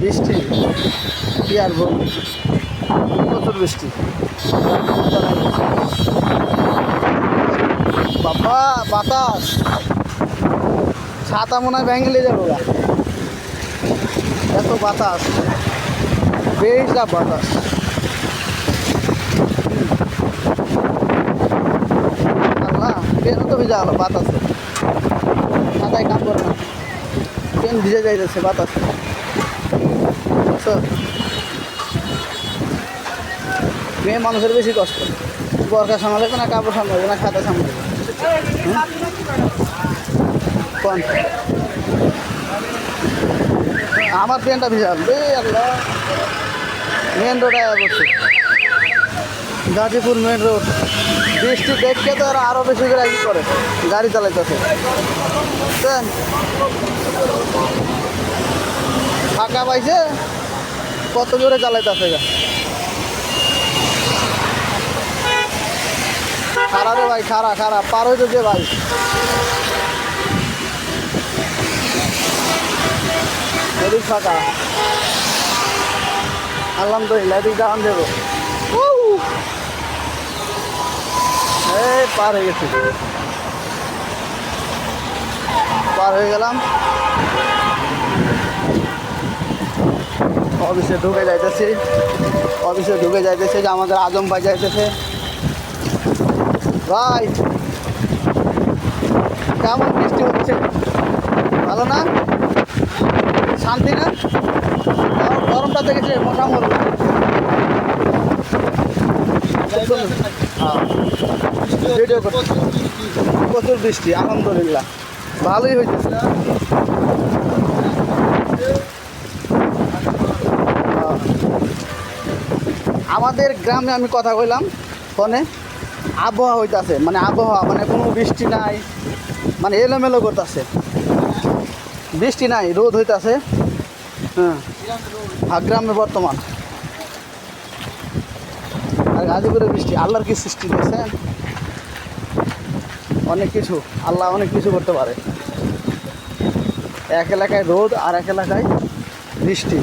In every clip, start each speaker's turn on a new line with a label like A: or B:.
A: বৃষ্টি কি আর বল, প্রচুর বৃষ্টি। বাবা বাতাস, ছাতা মনে হয় ব্যাঙ্গেলে যাবো গা, এত বাতাস, বেশ যা বাতাস। আল্লাহ ট্রেন তো ভিজা হলো বাতাসে, ছাতায় কাম করে না, ট্রেন ভিজে যাইতেছে বাতাসে। মেয়ে মানুষের বেশি কষ্ট, বরকা সামলাবে না, কাপড় সামলাবে না, খাতা সামলাবে। কোন আমার ট্রেনটা ভিজাল রে আল্লাহ। মেন রোডে বসছে, গাজীপুর মেন রোড। বৃষ্টি দেখতে তো আরও বেশি করে কি করে গাড়ি চালাইতেছে। ফাঁকা পাইছে, কত জোরে চালাইতেছে গা। খারা রে ভাই, খারা খারা পার হইতে যে ভাই। এদিক ফাঁকা, আলহামদুলিল্লাহ এদিক দাম দেবো। এই পার হয়ে গেছি, পার হয়ে গেলাম। অফিসে ঢুকে যাইতেছি, অফিসে ঢুকে যাইতেছে যে আমাদের আজম ভাই যাইতেছে। ভাই কেমন বৃষ্টি হচ্ছে, ভালো না? শান্তি না? গরমটা দেখেছে মশা মরবে। ভিডিও করতে প্রচুর বৃষ্টি, আলহামদুলিল্লাহ ভালোই হইতেছে। আমাদের গ্রামে আমি কথা কইলাম ফোনে, আবহাওয়া হইতাছে, মানে আবহাওয়া মানে কোনো বৃষ্টি নাই, মানে এলোমেলো করতেছে, বৃষ্টি নাই, রোদ হইতাছে। হ্যাঁ গ্রামে বর্তমান। আর গাজীপুরে বৃষ্টি, আল্লাহর কি সৃষ্টি দিয়েছেন, অনেক কিছু, আল্লাহ অনেক কিছু করতে পারে। এক এলাকায় রোদ আর এক এলাকায় বৃষ্টি।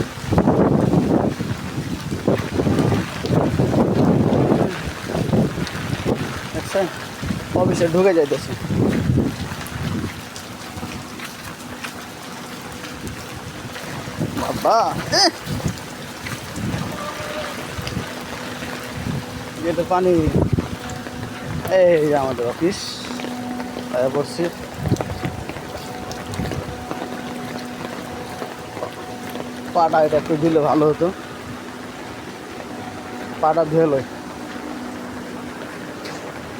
A: আচ্ছা অফিসে ঢুকে যাইতেছে। বাবা গেটে পানি। এই আমাদের অফিস বসছি। পাটা এটা একটু দিলে ভালো হতো, পাটা ধুয়ে লয়।